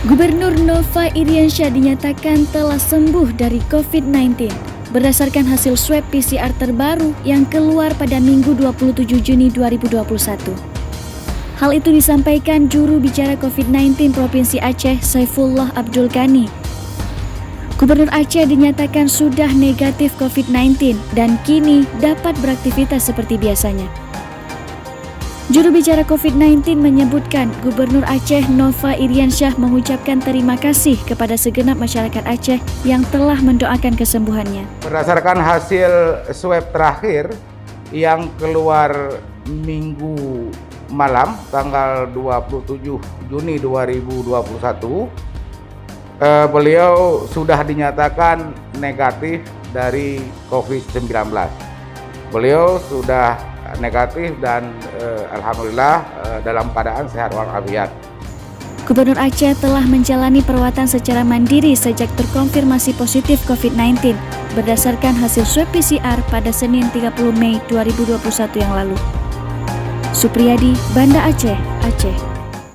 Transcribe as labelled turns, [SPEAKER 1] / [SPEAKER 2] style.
[SPEAKER 1] Gubernur Nova Iriansyah dinyatakan telah sembuh dari COVID-19 berdasarkan hasil swab PCR terbaru yang keluar pada Minggu 27 Juni 2021. Hal itu disampaikan juru bicara COVID-19 Provinsi Aceh, Saifullah Abdul Ghani. Gubernur Aceh dinyatakan sudah negatif COVID-19 dan kini dapat beraktivitas seperti biasanya. Juru bicara COVID-19 menyebutkan Gubernur Aceh Nova Iriansyah mengucapkan terima kasih kepada segenap masyarakat Aceh yang telah mendoakan kesembuhannya.
[SPEAKER 2] Berdasarkan hasil swab terakhir yang keluar Minggu malam tanggal 27 Juni 2021, beliau sudah dinyatakan negatif dari COVID-19. Beliau sudah negatif dan alhamdulillah dalam keadaan sehat walafiat.
[SPEAKER 1] Gubernur Aceh telah menjalani perawatan secara mandiri sejak terkonfirmasi positif COVID-19 berdasarkan hasil swab PCR pada Senin 30 Mei 2021 yang lalu. Supriyadi, Banda Aceh, Aceh.